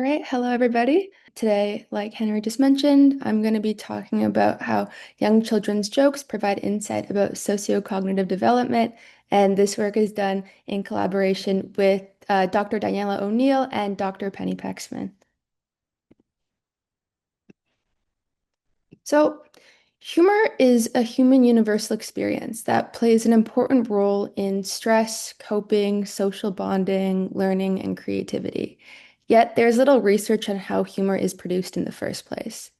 right, hello everybody. Today, like Henry just mentioned, I'm going to be talking about how young children's jokes provide insight about socio-cognitive development, and this work is done in collaboration with Dr. Daniela O'Neill and Dr. Penny Pexman. So, humor is a human universal experience that plays an important role in stress, coping, social bonding, learning, and creativity. Yet, there's little research on how humor is produced in the first place.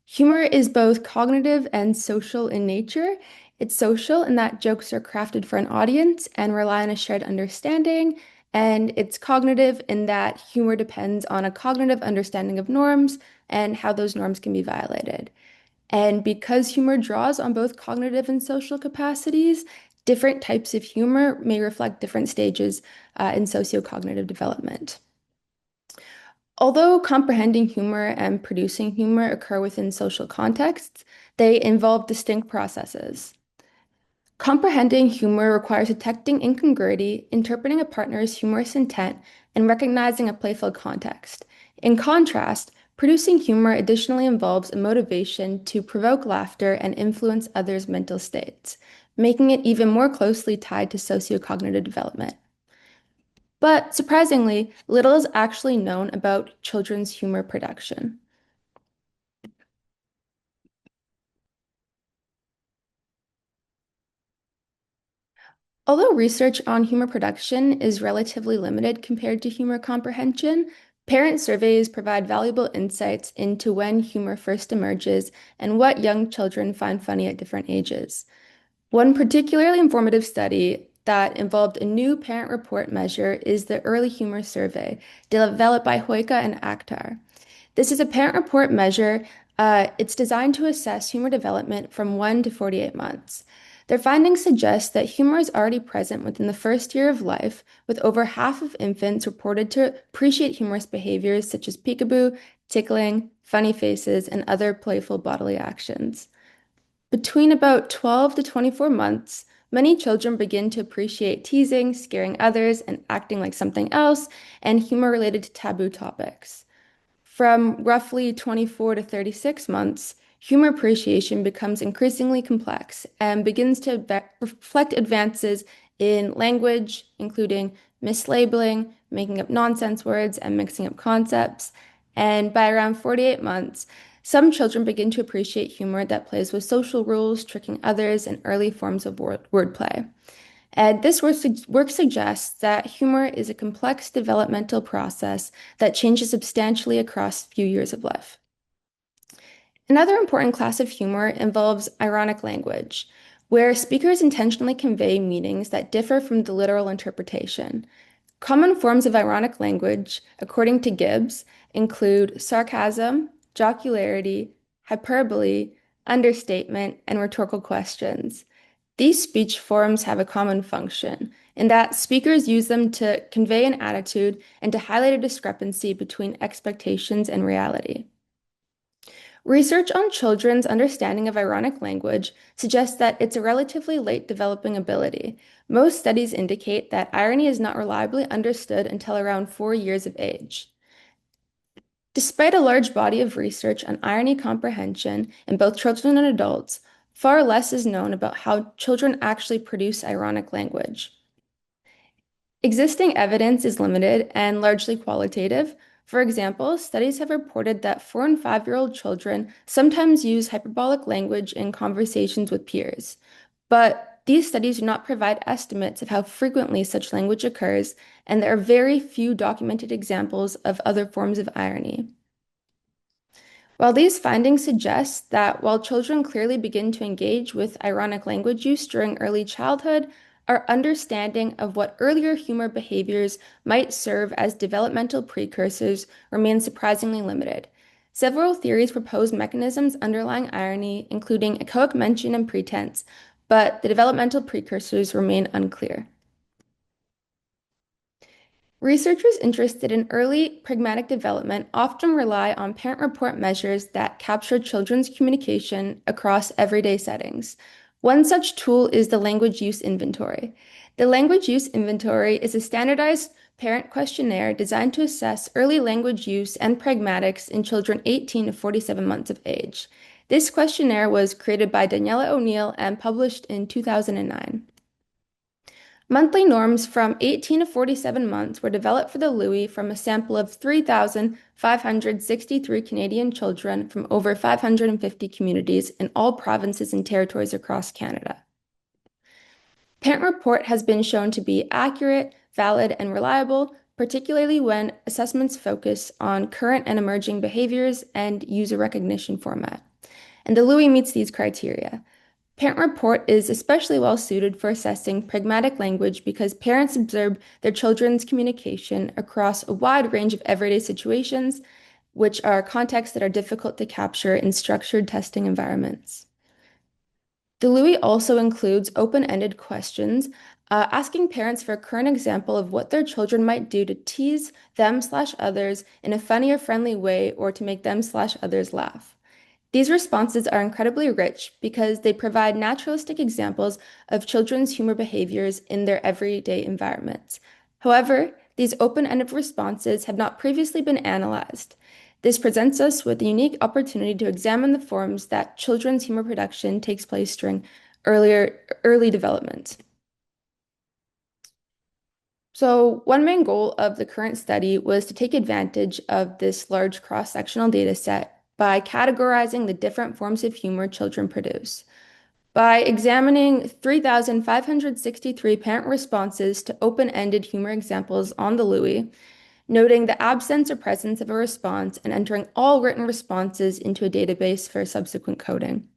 Humor is both cognitive and social in nature. It's social in that jokes are crafted for an audience and rely on a shared understanding. And it's cognitive in that humor depends on a cognitive understanding of norms and how those norms can be violated. And because humor draws on both cognitive and social capacities, different types of humor may reflect different stages in socio-cognitive development. Although comprehending humor and producing humor occur within social contexts, they involve distinct processes. Comprehending humor requires detecting incongruity, interpreting a partner's humorous intent, and recognizing a playful context. In contrast, producing humor additionally involves a motivation to provoke laughter and influence others' mental states, making it even more closely tied to socio-cognitive development. But surprisingly, little is actually known about children's humor production. Although research on humor production is relatively limited compared to humor comprehension, parent surveys provide valuable insights into when humor first emerges and what young children find funny at different ages. One particularly informative study that involved a new parent report measure is the Early Humor Survey, developed by Hoicka and Akhtar. This is a parent report measure. It's designed to assess humor development from 1 to 48 months. Their findings suggest that humor is already present within the first year of life, with over half of infants reported to appreciate humorous behaviors such as peekaboo, tickling, funny faces, and other playful bodily actions. Between about 12 to 24 months, many children begin to appreciate teasing, scaring others, and acting like something else, and humor related to taboo topics. From roughly 24 to 36 months, humor appreciation becomes increasingly complex and begins to reflect advances in language, including mislabeling, making up nonsense words, and mixing up concepts. And by around 48 months, some children begin to appreciate humor that plays with social rules, tricking others, and early forms of wordplay. And this work suggests that humor is a complex developmental process that changes substantially across few years of life. Another important class of humor involves ironic language, where speakers intentionally convey meanings that differ from the literal interpretation. Common forms of ironic language, according to Gibbs, include sarcasm, jocularity, hyperbole, understatement, and rhetorical questions. These speech forms have a common function in that speakers use them to convey an attitude and to highlight a discrepancy between expectations and reality. Research on children's understanding of ironic language suggests that it's a relatively late developing ability. Most studies indicate that irony is not reliably understood until around 4 years of age. Despite a large body of research on irony comprehension in both children and adults, far less is known about how children actually produce ironic language. Existing evidence is limited and largely qualitative. For example, studies have reported that 4 and 5-year-old children sometimes use hyperbolic language in conversations with peers. But these studies do not provide estimates of how frequently such language occurs, and there are very few documented examples of other forms of irony. While these findings suggest that while children clearly begin to engage with ironic language use during early childhood, our understanding of what earlier humor behaviors might serve as developmental precursors remains surprisingly limited. Several theories propose mechanisms underlying irony, including echoic mention and pretense, but the developmental precursors remain unclear. Researchers interested in early pragmatic development often rely on parent report measures that capture children's communication across everyday settings. One such tool is the language use inventory. The language use inventory is a standardized parent questionnaire designed to assess early language use and pragmatics in children 18 to 47 months of age. This questionnaire was created by Daniela O'Neill and published in 2009. Monthly norms from 18 to 47 months were developed for the Louis from a sample of 3,563 Canadian children from over 550 communities in all provinces and territories across Canada. Parent report has been shown to be accurate, valid, and reliable, particularly when assessments focus on current and emerging behaviors and user recognition format. And the Louis meets these criteria. Parent report is especially well suited for assessing pragmatic language because parents observe their children's communication across a wide range of everyday situations, which are contexts that are difficult to capture in structured testing environments. The Louis also includes open-ended questions, asking parents for a current example of what their children might do to tease them/others in a funny or friendly way or to make them/others laugh. These responses are incredibly rich because they provide naturalistic examples of children's humor behaviors in their everyday environments. However, these open-ended responses have not previously been analyzed. This presents us with a unique opportunity to examine the forms that children's humor production takes place during early development. So one main goal of the current study was to take advantage of this large cross-sectional data set by categorizing the different forms of humor children produce. By examining 3,563 parent responses to open-ended humor examples on the Louis, noting the absence or presence of a response, and entering all written responses into a database for subsequent coding.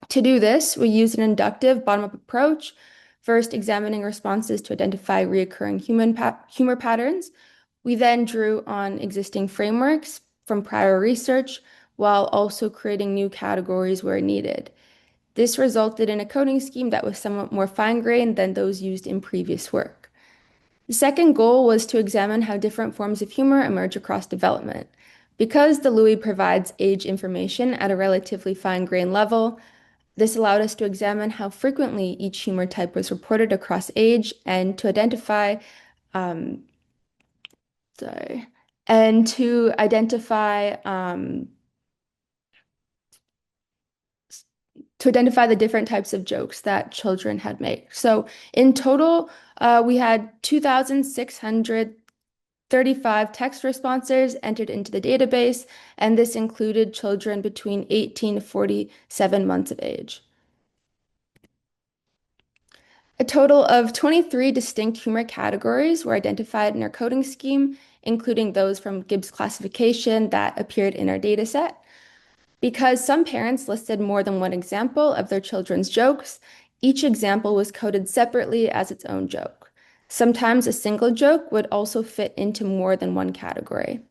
To do this, we used an inductive bottom-up approach, first examining responses to identify recurring humor patterns. We then drew on existing frameworks from prior research while also creating new categories where needed. This resulted in a coding scheme that was somewhat more fine-grained than those used in previous work. The second goal was to examine how different forms of humor emerge across development. Because the Louis provides age information at a relatively fine-grained level, this allowed us to examine how frequently each humor type was reported across age and to identify um, sorry, and to identify the different types of jokes that children had made. So in total, we had 2,635 text responses entered into the database, and this included children between 18 to 47 months of age. A total of 23 distinct humor categories were identified in our coding scheme, including those from Gibbs classification that appeared in our dataset. Because some parents listed more than one example of their children's jokes, each example was coded separately as its own joke. Sometimes a single joke would also fit into more than one category.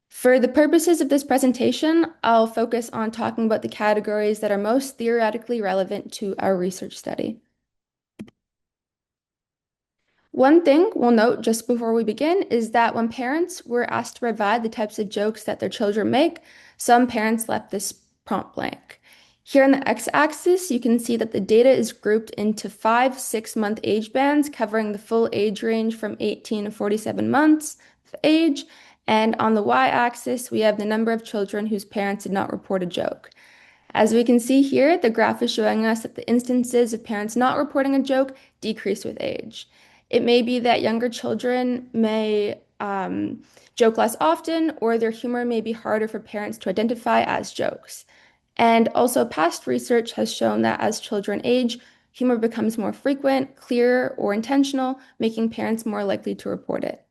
For the purposes of this presentation, I'll focus on talking about the categories that are most theoretically relevant to our research study. One thing we'll note just before we begin is that when parents were asked to provide the types of jokes that their children make, some parents left this prompt blank. Here on the x-axis, you can see that the data is grouped into 5 6-month age bands covering the full age range from 18 to 47 months of age. And on the y-axis, we have the number of children whose parents did not report a joke. As we can see here, the graph is showing us that the instances of parents not reporting a joke decrease with age. It may be that younger children may joke less often, or their humor may be harder for parents to identify as jokes. And also, past research has shown that as children age, humor becomes more frequent, clearer, or intentional, making parents more likely to report it.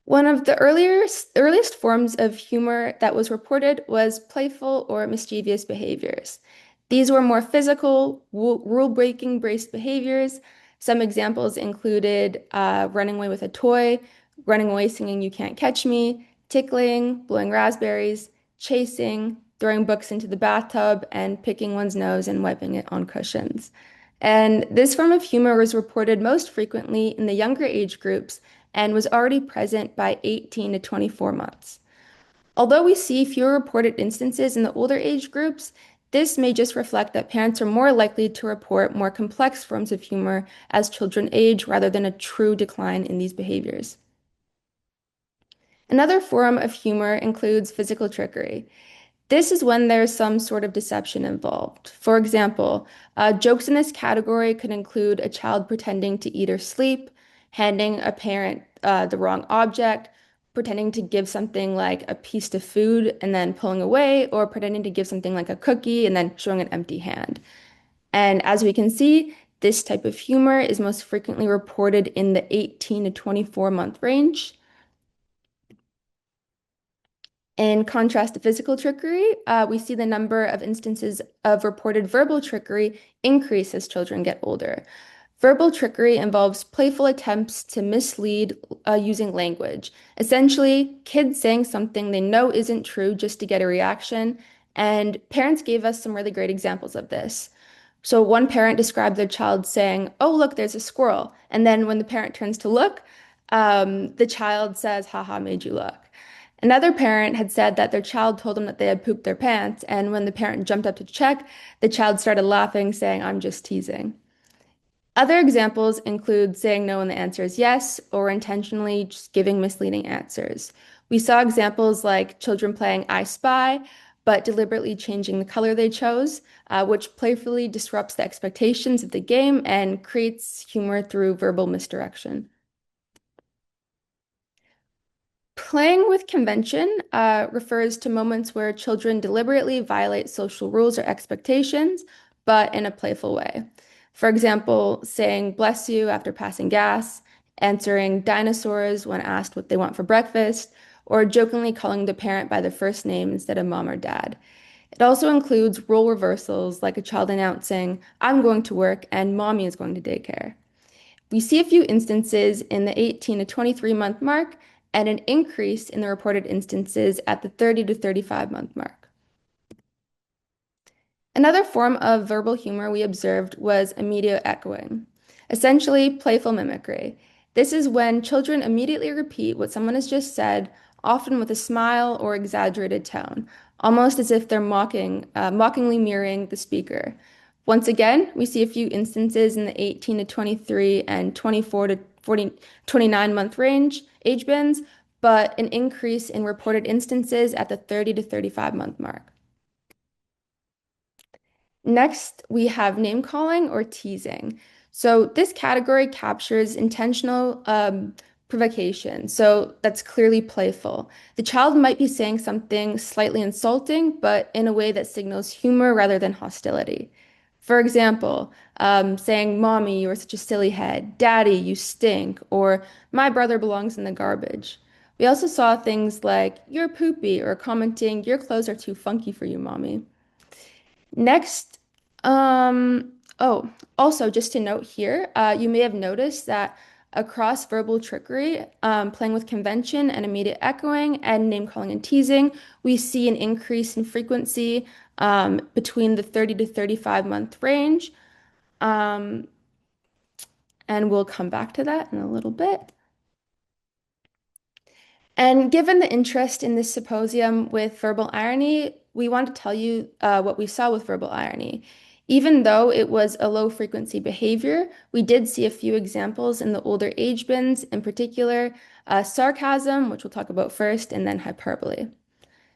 One of the earliest forms of humor that was reported was playful or mischievous behaviors. These were more physical, rule-breaking based behaviors. Some examples included running away with a toy, running away singing "You Can't Catch Me," tickling, blowing raspberries, chasing, throwing books into the bathtub, and picking one's nose and wiping it on cushions. And this form of humor was reported most frequently in the younger age groups and was already present by 18 to 24 months. Although we see fewer reported instances in the older age groups, This may just reflect that parents are more likely to report more complex forms of humor as children age rather than a true decline in these behaviors. Another form of humor includes physical trickery. This is when there's some sort of deception involved. For example, jokes in this category could include a child pretending to eat or sleep, handing a parent the wrong object, pretending to give something like a piece of food and then pulling away, or pretending to give something like a cookie and then showing an empty hand. And as we can see, this type of humor is most frequently reported in the 18 to 24-month range. In contrast to physical trickery, we see the number of instances of reported verbal trickery increase as children get older. Verbal trickery involves playful attempts to mislead using language. Essentially, kids saying something they know isn't true just to get a reaction. And parents gave us some really great examples of this. So, one parent described their child saying, "Oh, look, there's a squirrel." And then when the parent turns to look, the child says, "Haha, made you look." Another parent had said that their child told them that they had pooped their pants, and when the parent jumped up to check, the child started laughing, saying, "I'm just teasing." Other examples include saying no when the answer is yes, or intentionally just giving misleading answers. We saw examples like children playing I Spy, but deliberately changing the color they chose, which playfully disrupts the expectations of the game and creates humor through verbal misdirection. Playing with convention refers to moments where children deliberately violate social rules or expectations, but in a playful way. For example, saying bless you after passing gas, answering dinosaurs when asked what they want for breakfast, or jokingly calling the parent by their first name instead of mom or dad. It also includes role reversals, like a child announcing, "I'm going to work and mommy is going to daycare." We see a few instances in the 18 to 23-month mark and an increase in the reported instances at the 30 to 35-month mark. Another form of verbal humor we observed was immediate echoing, essentially playful mimicry. This is when children immediately repeat what someone has just said, often with a smile or exaggerated tone, almost as if they're mockingly mirroring the speaker. Once again, we see a few instances in the 18 to 23 and 24 to 40, 29-month range age bands, but an increase in reported instances at the 30 to 35-month mark. Next, we have name calling or teasing. So this category captures intentional provocation. So that's clearly playful. The child might be saying something slightly insulting, but in a way that signals humor rather than hostility. For example, saying, "Mommy, you are such a silly head. Daddy, you stink," or "My brother belongs in the garbage." We also saw things like, "You're poopy," or commenting, "Your clothes are too funky for you, mommy." Next, oh, also just to note here, you may have noticed that across verbal trickery, playing with convention and immediate echoing and name calling and teasing, we see an increase in frequency between the 30 to 35-month range. Um, and we'll come back to that in a little bit. And given the interest in this symposium with verbal irony, we want to tell you what we saw with verbal irony. Even though it was a low frequency behavior, we did see a few examples in the older age bins, in particular, sarcasm, which we'll talk about first, and then hyperbole.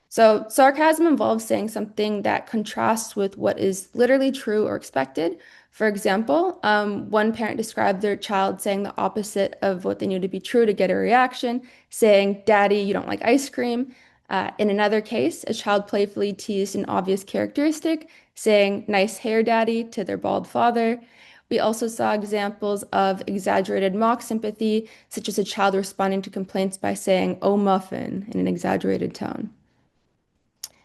So, sarcasm involves saying something that contrasts with what is literally true or expected. For example, one parent described their child saying the opposite of what they knew to be true to get a reaction, saying, "Daddy, you don't like ice cream." In another case, a child playfully teased an obvious characteristic, saying, "Nice hair, Daddy," to their bald father. We also saw examples of exaggerated mock sympathy, such as a child responding to complaints by saying, "Oh, muffin," in an exaggerated tone.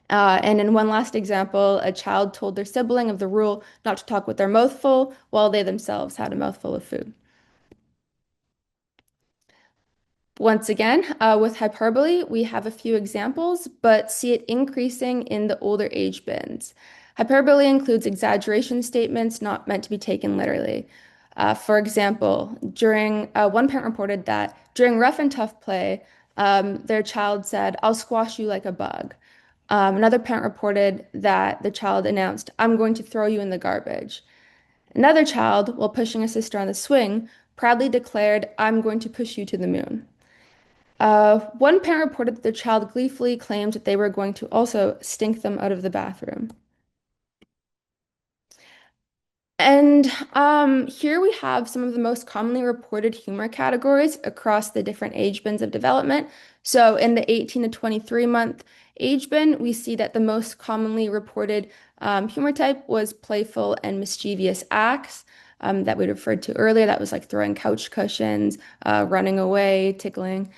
And in one last example, a child told their sibling of the rule not to talk with their mouth full while they themselves had a mouthful of food. Once again, with hyperbole, we have a few examples, but see it increasing in the older age bins. Hyperbole includes exaggeration statements not meant to be taken literally. For example, during one parent reported that during rough and tough play, their child said, "I'll squash you like a bug." Another parent reported that the child announced, "I'm going to throw you in the garbage." Another child, while pushing a sister on the swing, proudly declared, "I'm going to push you to the moon." One parent reported that their child gleefully claimed that they were going to also stink them out of the bathroom. And here we have some of the most commonly reported humor categories across the different age bins of development. So in the 18 to 23 month age bin, we see that the most commonly reported humor type was playful and mischievous acts that we referred to earlier. That was like throwing couch cushions, running away, tickling.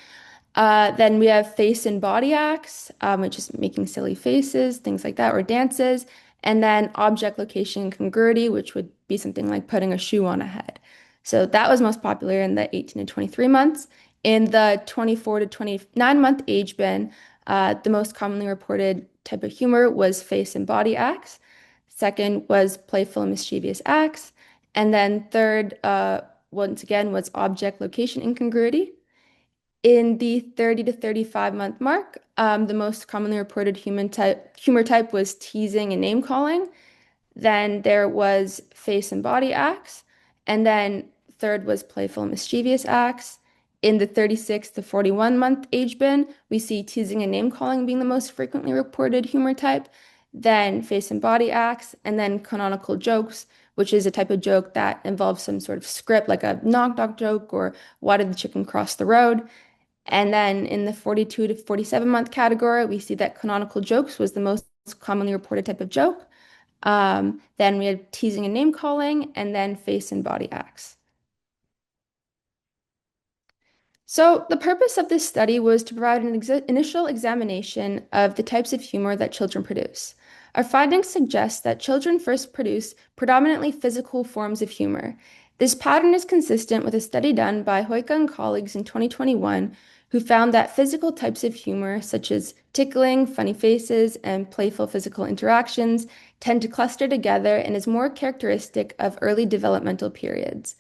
Then we have face and body acts, which is making silly faces, things like that, or dances. And then object location congruity, which would be something like putting a shoe on a head. So that was most popular in the 18 to 23 months. In the 24 to 29-month age bin, the most commonly reported type of humor was face and body acts. Second was playful and mischievous acts. And then third, once again, was object location incongruity. In the 30 to 35 month mark, the most commonly reported humor type was teasing and name calling. Then there was face and body acts. And then third was playful and mischievous acts. In the 36 to 41 month age bin, we see teasing and name calling being the most frequently reported humor type, then face and body acts, and then canonical jokes, which is a type of joke that involves some sort of script, like a knock knock joke or why did the chicken cross the road? And then in the 42 to 47 month category, we see that canonical jokes was the most commonly reported type of joke. Then we had teasing and name calling, and then face and body acts. So the purpose of this study was to provide an initial examination of the types of humor that children produce. Our findings suggest that children first produce predominantly physical forms of humor. This pattern is consistent with a study done by Hoicka and colleagues in 2021, who found that physical types of humor, such as tickling, funny faces, and playful physical interactions, tend to cluster together and is more characteristic of early developmental periods.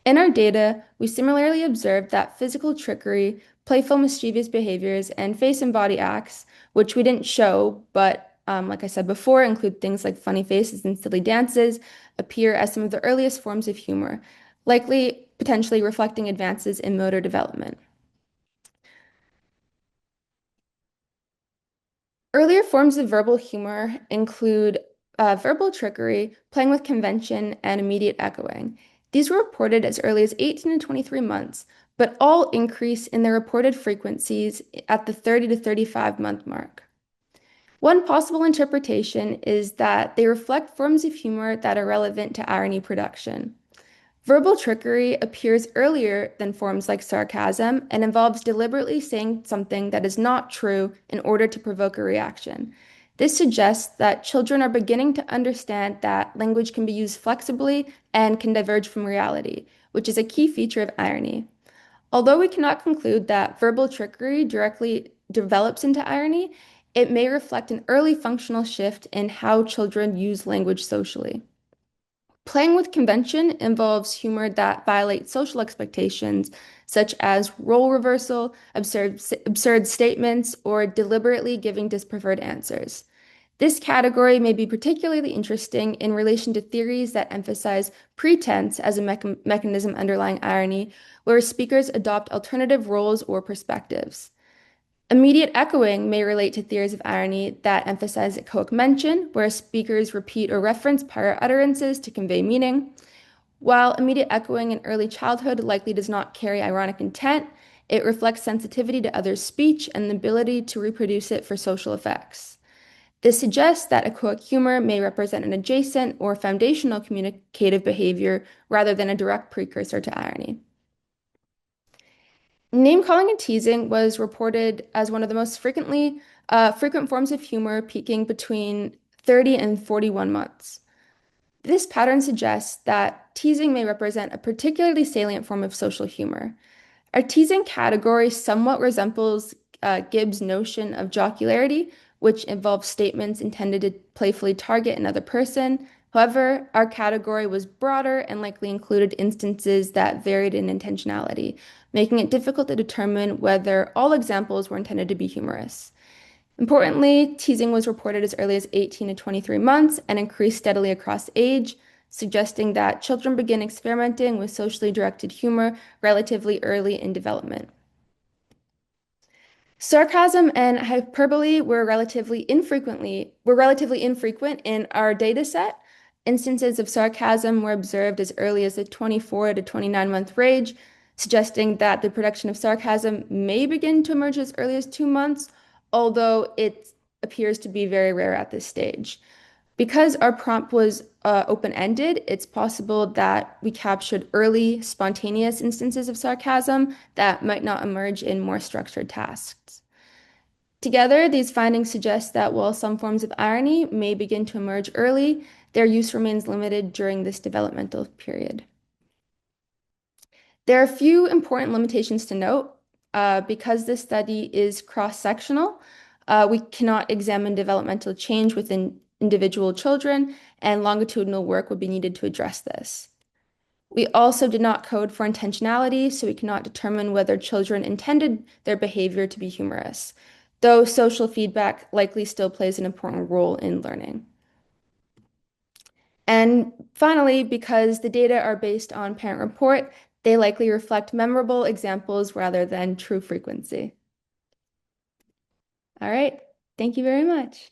In our data, we similarly observed that physical trickery, playful mischievous behaviors, and face and body acts, which we didn't show, but like I said before, include things like funny faces and silly dances, appear as some of the earliest forms of humor, likely potentially reflecting advances in motor development. Earlier forms of verbal humor include verbal trickery, playing with convention, and immediate echoing. These were reported as early as 18 to 23 months, but all increase in their reported frequencies at the 30 to 35 month mark. One possible interpretation is that they reflect forms of humor that are relevant to irony production. Verbal trickery appears earlier than forms like sarcasm and involves deliberately saying something that is not true in order to provoke a reaction. This suggests that children are beginning to understand that language can be used flexibly and can diverge from reality, which is a key feature of irony. Although we cannot conclude that verbal trickery directly develops into irony, it may reflect an early functional shift in how children use language socially. Playing with convention involves humor that violates social expectations, such as role reversal, absurd statements, or deliberately giving dispreferred answers. This category may be particularly interesting in relation to theories that emphasize pretense as a mechanism underlying irony, where speakers adopt alternative roles or perspectives. Immediate echoing may relate to theories of irony that emphasize echoic mention, where speakers repeat or reference prior utterances to convey meaning. While immediate echoing in early childhood likely does not carry ironic intent, it reflects sensitivity to others' speech and the ability to reproduce it for social effects. This suggests that echoic humor may represent an adjacent or foundational communicative behavior rather than a direct precursor to irony. Name calling and teasing was reported as one of the most frequent forms of humor, peaking between 30 and 41 months. This pattern suggests that teasing may represent a particularly salient form of social humor. Our teasing category somewhat resembles Gibbs' notion of jocularity, which involves statements intended to playfully target another person. However, our category was broader and likely included instances that varied in intentionality, making it difficult to determine whether all examples were intended to be humorous. Importantly, teasing was reported as early as 18 to 23 months and increased steadily across age, suggesting that children begin experimenting with socially directed humor relatively early in development. Sarcasm and hyperbole were relatively infrequent in our data set. Instances of sarcasm were observed as early as the 24 to 29-month range, suggesting that the production of sarcasm may begin to emerge as early as 2 months, although it appears to be very rare at this stage. Because our prompt was open-ended, it's possible that we captured early, spontaneous instances of sarcasm that might not emerge in more structured tasks. Together, these findings suggest that while some forms of irony may begin to emerge early, their use remains limited during this developmental period. There are a few important limitations to note. Because this study is cross-sectional, we cannot examine developmental change within individual children, and longitudinal work would be needed to address this. We also did not code for intentionality, so we cannot determine whether children intended their behavior to be humorous, though social feedback likely still plays an important role in learning. And finally, because the data are based on parent report, they likely reflect memorable examples rather than true frequency. All right, thank you very much.